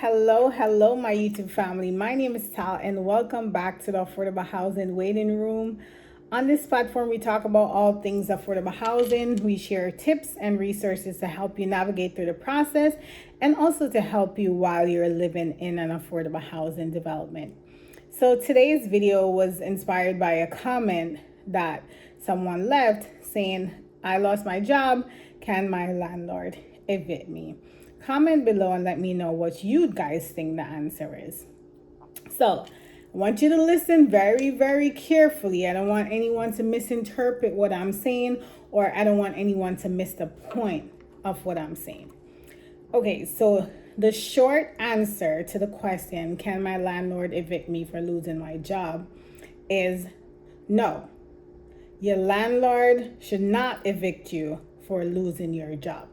Hello, my YouTube family. My name is Tal, and welcome back to the Affordable Housing Waiting Room. On this platform, we talk about all things affordable housing. We share tips and resources to help you navigate through the process and also to help you while you're living in an affordable housing development. So today's video was inspired by a comment that someone left saying, I lost my job. Can my landlord evict me? Comment below and let me know what you guys think the answer is. So I want you to listen very, very carefully. I don't want anyone to misinterpret what I'm saying, or I don't want anyone to miss the point of what I'm saying. Okay, so the short answer to the question, can my landlord evict me for losing my job, is no. Your landlord should not evict you for losing your job.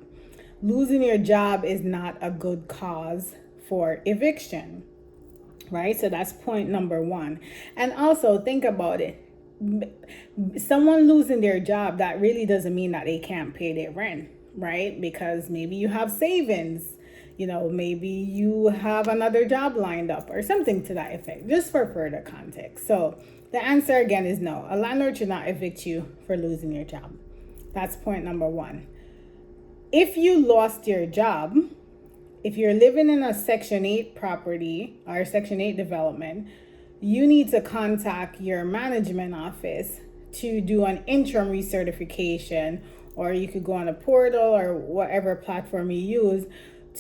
Losing your job is not a good cause for eviction, right? So that's point number one. And also think about it. Someone losing their job, that really doesn't mean that they can't pay their rent, right? Because maybe you have savings, maybe you have another job lined up or something to that effect, just for further context. So the answer again is no. A landlord should not evict you for losing your job. That's point number one. If you lost your job, if you're living in a Section 8 property or Section 8 development, you need to contact your management office to do an interim recertification, or you could go on a portal or whatever platform you use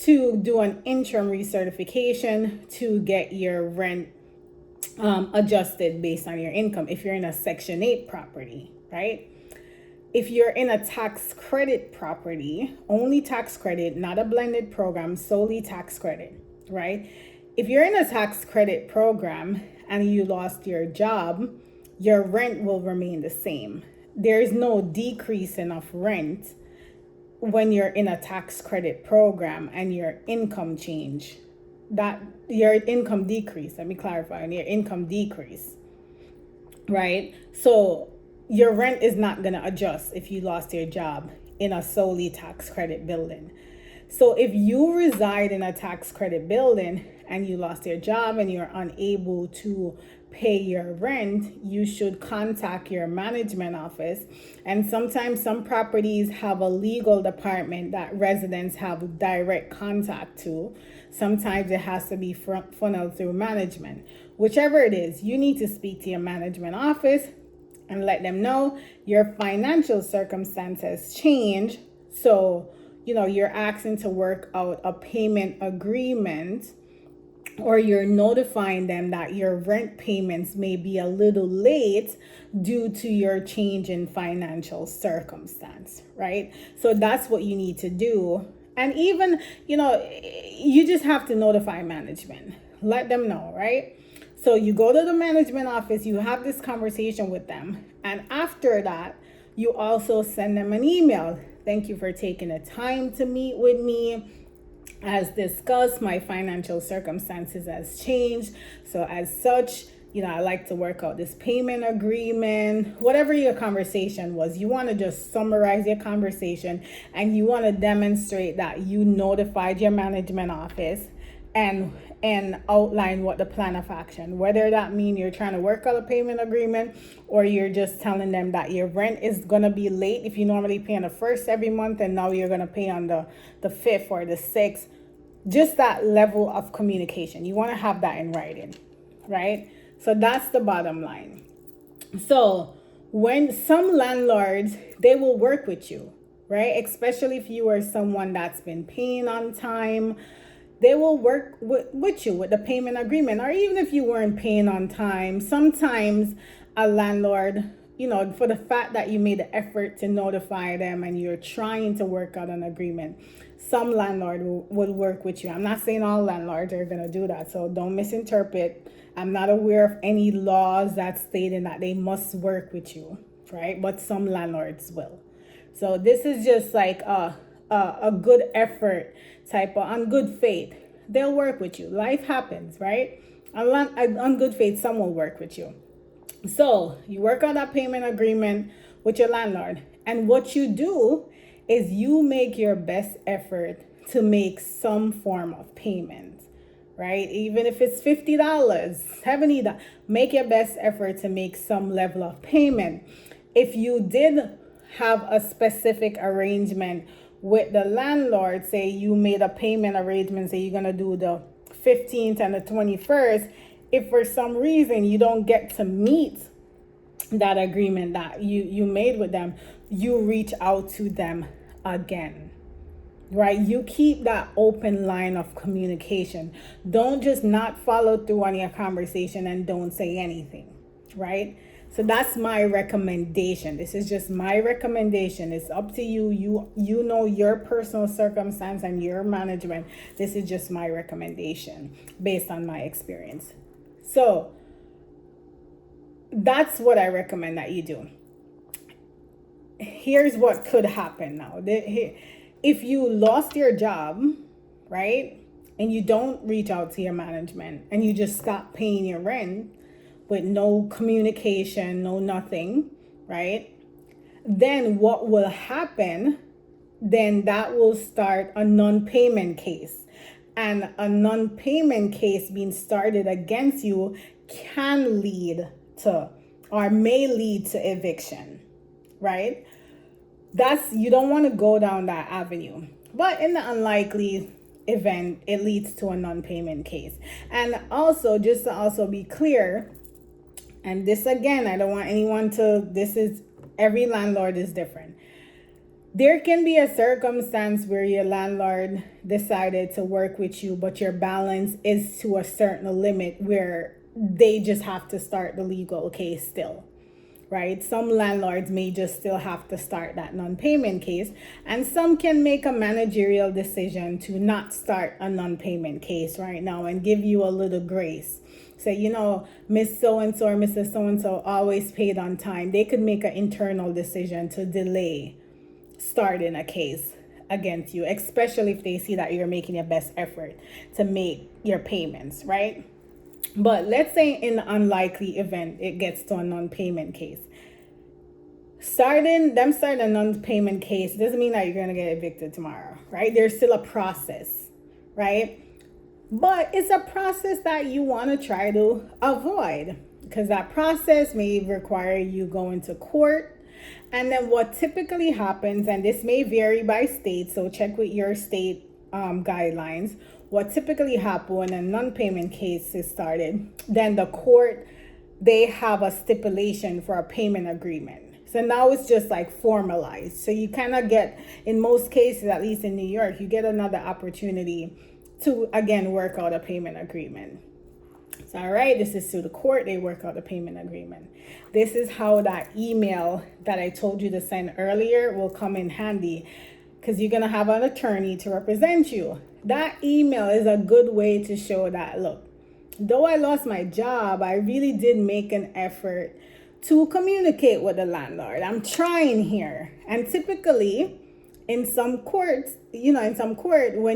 to do an interim recertification to get your rent adjusted based on your income if you're in a Section 8 property, right? If you're in a tax credit property, only tax credit, not a blended program, solely tax credit, right? If you're in a tax credit program and you lost your job, your rent will remain the same. There's no decrease in of rent when you're in a tax credit program and your income change. That your income decrease, let me clarify, your income decrease, right? So your rent is not going to adjust if you lost your job in a solely tax credit building. So if you reside in a tax credit building and you lost your job and you're unable to pay your rent, you should contact your management office. And sometimes some properties have a legal department that residents have direct contact to. Sometimes it has to be funneled through management. Whichever it is, you need to speak to your management office and let them know your financial circumstances change. So, you're asking to work out a payment agreement, or you're notifying them that your rent payments may be a little late due to your change in financial circumstance, right? So that's what you need to do. And even, you just have to notify management. Let them know, right? So you go to the management office, you have this conversation with them. And after that, you also send them an email. Thank you for taking the time to meet with me. As discussed, my financial circumstances has changed. So as such, I like to work out this payment agreement. Whatever your conversation was, you want to just summarize your conversation and you want to demonstrate that you notified your management office and outline what the plan of action, whether that mean you're trying to work out a payment agreement or you're just telling them that your rent is going to be late. If you normally pay on the 1st every month and now you're going to pay on the 5th or the 6th, just that level of communication. You want to have that in writing, right? So that's the bottom line. So when some landlords, they will work with you, right? Especially if you are someone that's been paying on time, they will work with you with the payment agreement. Or even if you weren't paying on time, sometimes a landlord, for the fact that you made the effort to notify them and you're trying to work out an agreement, some landlord will work with you. I'm not saying all landlords are going to do that, so don't misinterpret. I'm not aware of any laws that stating that they must work with you, right? But some landlords will. So this is just like a good effort type of, on good faith. They'll work with you. Life happens, right? On good faith, some will work with you. So you work on that payment agreement with your landlord. And what you do is you make your best effort to make some form of payment, right? Even if it's $50, $70, make your best effort to make some level of payment. If you did have a specific arrangement with the landlord, say you made a payment arrangement, say you're going to do the 15th and the 21st, if for some reason you don't get to meet that agreement that you made with them, you reach out to them again, right? You keep that open line of communication. Don't just not follow through on your conversation and don't say anything, right? So that's my recommendation. This is just my recommendation. It's up to you. You know your personal circumstance and your management. This is just my recommendation based on my experience. So that's what I recommend that you do. Here's what could happen now. If you lost your job, right, and you don't reach out to your management and you just stop paying your rent with no communication, no nothing, right, then what will happen, then that will start a non-payment case. And a non-payment case being started against you can lead to, or may lead to, eviction, right? You don't want to go down that avenue. But in the unlikely event, it leads to a non-payment case. And also, just to also be clear, and this again, I don't want anyone to, every landlord is different. There can be a circumstance where your landlord decided to work with you, but your balance is to a certain limit where they just have to start the legal case still, right? Some landlords may just still have to start that non-payment case, and some can make a managerial decision to not start a non-payment case right now and give you a little grace. Say, Miss So-and-so or Mrs. So-and-so always paid on time. They could make an internal decision to delay starting a case against you, especially if they see that you're making your best effort to make your payments, right? But let's say in the unlikely event it gets to a non-payment case. Starting a non-payment case doesn't mean that you're going to get evicted tomorrow, right? There's still a process, right? But it's a process that you want to try to avoid, because that process may require you going to court. And then what typically happens, and this may vary by state, so check with your state guidelines. What typically happens when a non-payment case is started, then the court, they have a stipulation for a payment agreement. So now it's just like formalized. So you kind of get, in most cases, at least in New York, you get another opportunity to, again, work out a payment agreement. So, all right, this is to the court. They work out a payment agreement. This is how that email that I told you to send earlier will come in handy, because you're going to have an attorney to represent you. That email is a good way to show that, look, though I lost my job, I really did make an effort to communicate with the landlord. I'm trying here. And typically in some courts, when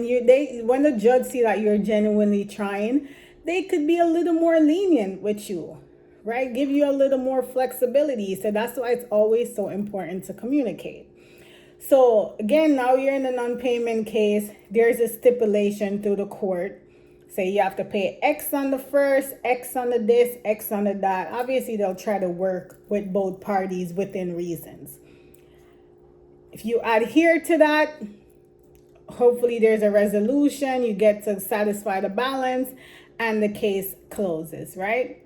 the judge see that you're genuinely trying, they could be a little more lenient with you, right? Give you a little more flexibility. So that's why it's always so important to communicate. So again, now you're in a non-payment case. There's a stipulation through the court. Say you have to pay X on the first, X on the this, X on the that. Obviously, they'll try to work with both parties within reasons. If you adhere to that, hopefully there's a resolution. You get to satisfy the balance and the case closes, right?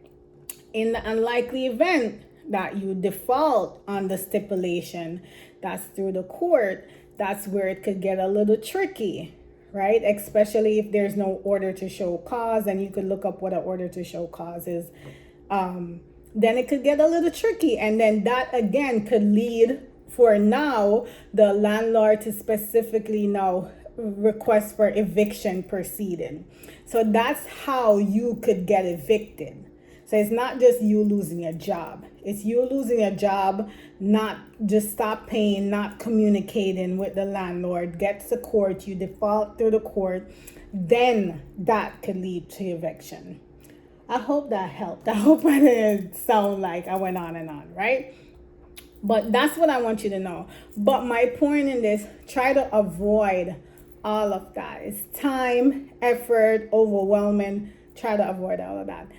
In the unlikely event that you default on the stipulation that's through the court, that's where it could get a little tricky, right? Especially if there's no order to show cause, and you could look up what an order to show cause is. Then it could get a little tricky, and then that again could lead for now the landlord to specifically now request for eviction proceeding. So that's how you could get evicted. So it's not just you losing your job. It's you losing your job, not just stop paying, not communicating with the landlord, gets to court, you default through the court, then that could lead to eviction. I hope that helped. I hope I didn't sound like I went on and on, right? But that's what I want you to know. But my point in this, try to avoid all of that. It's time, effort, overwhelming. Try to avoid all of that.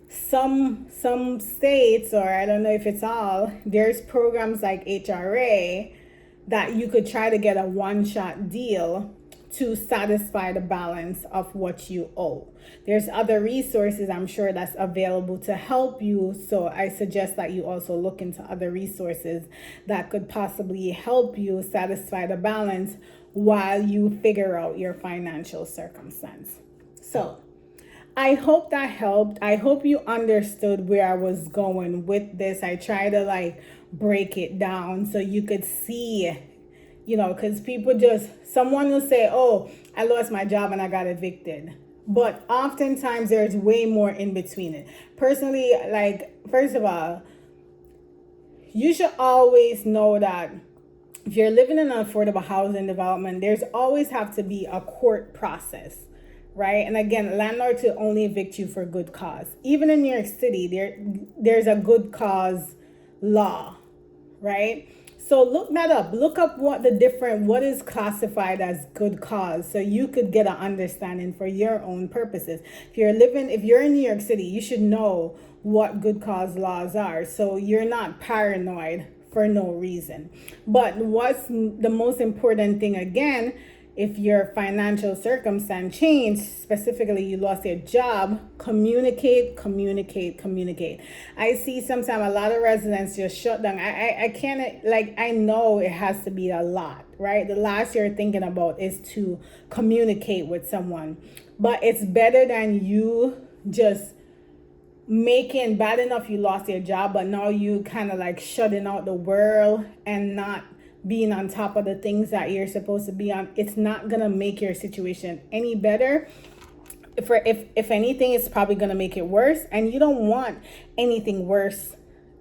Some states, or I don't know if it's all, there's programs like HRA that you could try to get a one-shot deal to satisfy the balance of what you owe. There's other resources I'm sure that's available to help you. So I suggest that you also look into other resources that could possibly help you satisfy the balance while you figure out your financial circumstance. So I hope that helped. I hope you understood where I was going with this. I try to break it down so you could see, because people someone will say, oh, I lost my job and I got evicted. But oftentimes there's way more in between it. Personally, first of all, you should always know that if you're living in an affordable housing development, there's always have to be a court process, right? And again, landlords will only evict you for good cause. Even in New York City, there's a good cause law, right? So look that up. Look up what is classified as good cause, so you could get an understanding for your own purposes. If you're in New York City, you should know what good cause laws are, so you're not paranoid for no reason. But what's the most important thing, again, if your financial circumstance changed, specifically you lost your job, communicate. I see sometimes a lot of residents just shut down. I can't, I know it has to be a lot, right? The last you're thinking about is to communicate with someone. But it's better than you just making bad enough you lost your job, but now you kind of shutting out the world and not being on top of the things that you're supposed to be on. It's not gonna make your situation any better. If anything, it's probably gonna make it worse, and you don't want anything worse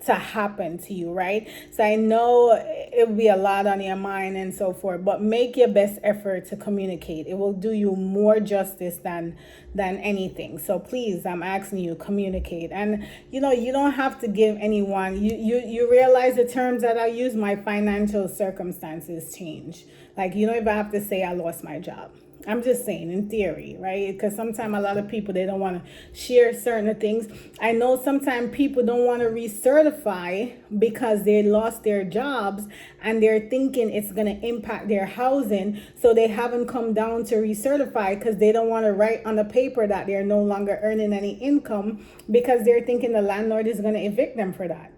to happen to you, right? So I know it will be a lot on your mind and so forth, but make your best effort to communicate. It will do you more justice than anything. So please, I'm asking you, communicate. And you don't have to give anyone, you realize the terms that I use, my financial circumstances change. You don't even have to say I lost my job. I'm just saying, in theory, right? Because sometimes a lot of people, they don't want to share certain things. I know sometimes people don't want to recertify because they lost their jobs and they're thinking it's going to impact their housing. So they haven't come down to recertify because they don't want to write on the paper that they're no longer earning any income, because they're thinking the landlord is going to evict them for that.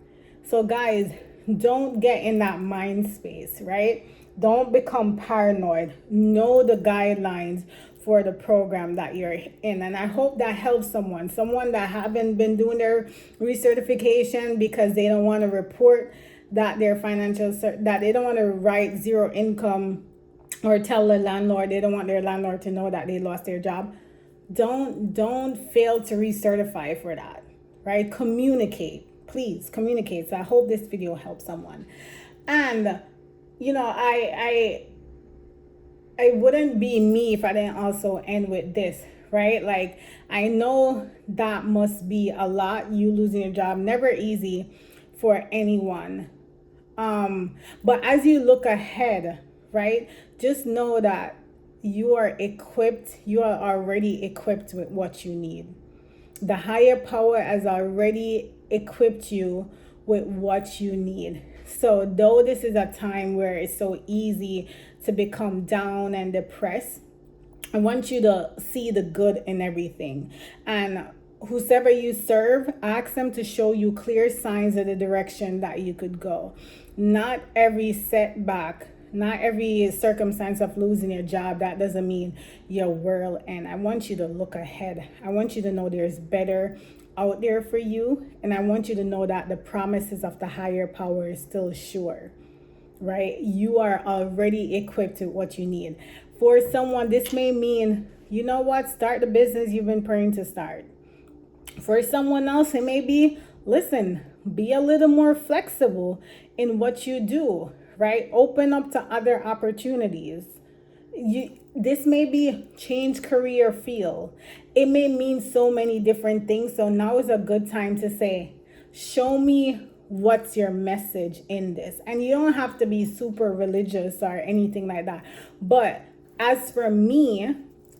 So guys, don't get in that mind space, right? Don't become paranoid. Know the guidelines for the program that you're in. And I hope that helps someone that haven't been doing their recertification because they don't want to report that their that they don't want to write zero income or tell the landlord, they don't want their landlord to know that they lost their job. Don't fail to recertify for that, right? Communicate. Please communicate. So I hope this video helps someone. And I wouldn't be me if I didn't also end with this, right? I know that must be a lot, you losing your job, never easy for anyone. But as you look ahead, right, just know that you are already equipped with what you need. The higher power has already equipped you with what you need. So though this is a time where it's so easy to become down and depressed, I want you to see the good in everything. And whosoever you serve, ask them to show you clear signs of the direction that you could go. Not every setback, not every circumstance of losing your job, that doesn't mean your world end. I want you to look ahead. I want you to know there's better out there for you, and I want you to know that the promises of the higher power is still sure, right? You are already equipped with what you need. For someone, this may mean, start the business you've been praying to start. For someone else, it may be, listen, be a little more flexible in what you do, right? Open up to other opportunities. This may be change career field. It may mean so many different things. So now is a good time to say, show me what's your message in this. And you don't have to be super religious or anything like that. But As for me,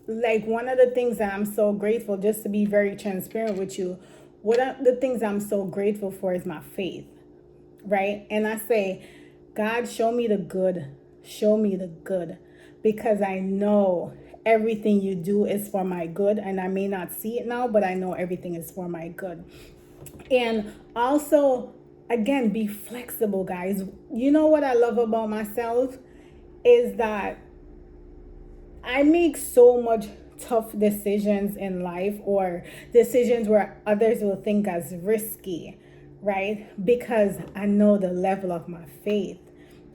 like one of the things that I'm so grateful, just to be very transparent with you, one of the things I'm so grateful for is my faith, right? And I say, God, show me the good, show me the good, because I know everything you do is for my good, and I may not see it now, but I know everything is for my good. And also, again, be flexible, guys. You know what I love about myself is that I make so much tough decisions in life, or decisions where others will think as risky, right? Because I know the level of my faith,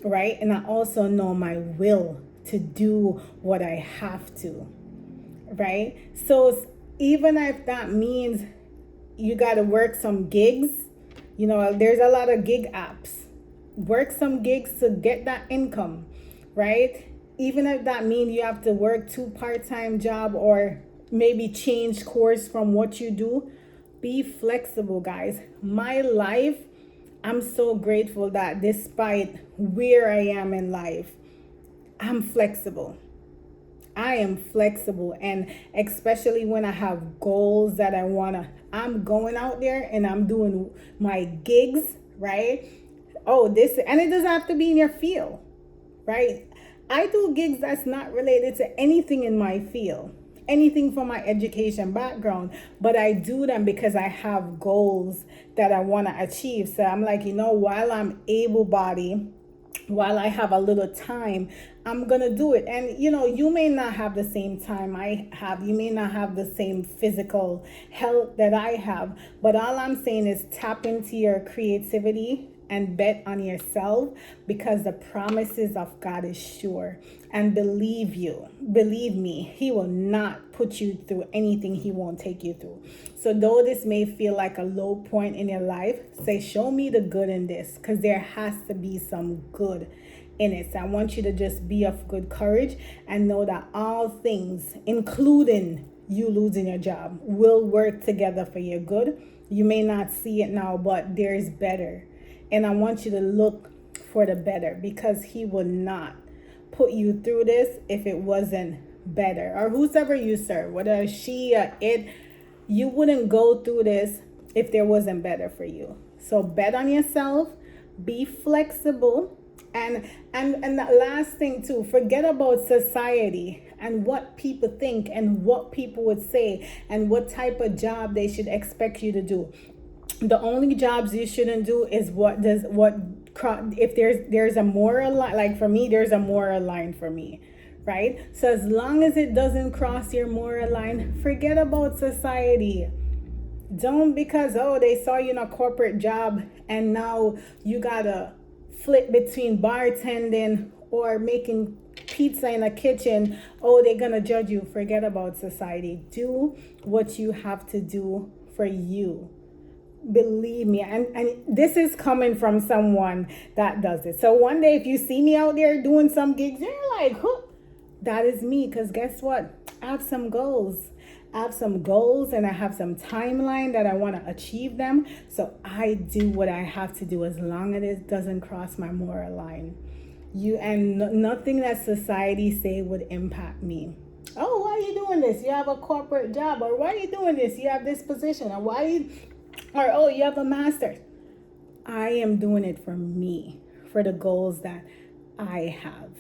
right? And I also know my will to do what I have to, right? So even if that means you got to work some gigs, there's a lot of gig apps. Work some gigs to get that income, right? Even if that means you have to work 2 part-time job, or maybe change course from what you do, be flexible, guys. My life, I'm so grateful that despite where I am in life, I'm flexible. I am flexible, and especially when I have goals that I'm going out there and I'm doing my gigs, right? Oh, and it doesn't have to be in your field, right? I do gigs that's not related to anything in my field, anything from my education background, but I do them because I have goals that I want to achieve. So I'm like, while I'm able-bodied, while I have a little time, I'm gonna do it. And you may not have the same time I have, you may not have the same physical health that I have, but all I'm saying is tap into your creativity and bet on yourself, because the promises of God is sure. And believe me, he will not put you through anything he won't take you through. So though this may feel like a low point in your life, say, show me the good in this, because there has to be some good in it. So I want you to just be of good courage and know that all things, including you losing your job, will work together for your good. You may not see it now, but there's better. And I want you to look for the better, because he would not put you through this if it wasn't better. Or whosoever you serve, whether she or it, you wouldn't go through this if there wasn't better for you. So bet on yourself, be flexible, and the last thing too, forget about society and what people think and what people would say and what type of job they should expect you to do. The only jobs you shouldn't do is if there's a moral line. Like for me, there's a moral line for me, right? So as long as it doesn't cross your moral line, forget about society. Don't, because they saw you in a corporate job and now you gotta flip between bartending or making pizza in a kitchen, they're gonna judge you. Forget about society. Do what you have to do for you. Believe me, and this is coming from someone that does it. So one day if you see me out there doing some gigs, you're like, huh, that is me. Because guess what, I have some goals, and I have some timeline that I want to achieve them. So I do what I have to do, as long as it doesn't cross my moral line. Nothing that society say would impact me. Oh, why are you doing this? You have a corporate job. Or why are you doing this? You have this position. Or you have a master's. I am doing it for me, for the goals that I have.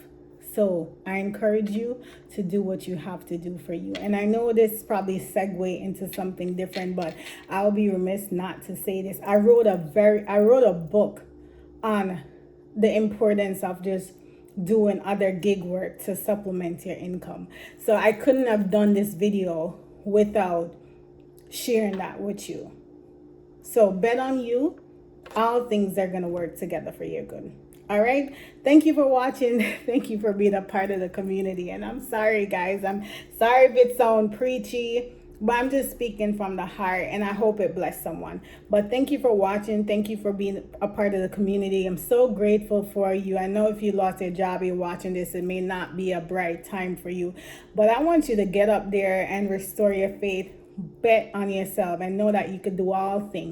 So I encourage you to do what you have to do for you. And I know this probably segue into something different, but I'll be remiss not to say this. I wrote a book on the importance of just doing other gig work to supplement your income. So I couldn't have done this video without sharing that with you. So bet on you. All things are going to work together for your good. All right. Thank you for watching. Thank you for being a part of the community. And I'm sorry, guys. I'm sorry if it sounds preachy, but I'm just speaking from the heart, and I hope it blessed someone. But thank you for watching. Thank you for being a part of the community. I'm so grateful for you. I know if you lost your job, you're watching this, it may not be a bright time for you, but I want you to get up there and restore your faith. Bet on yourself and know that you could do all things.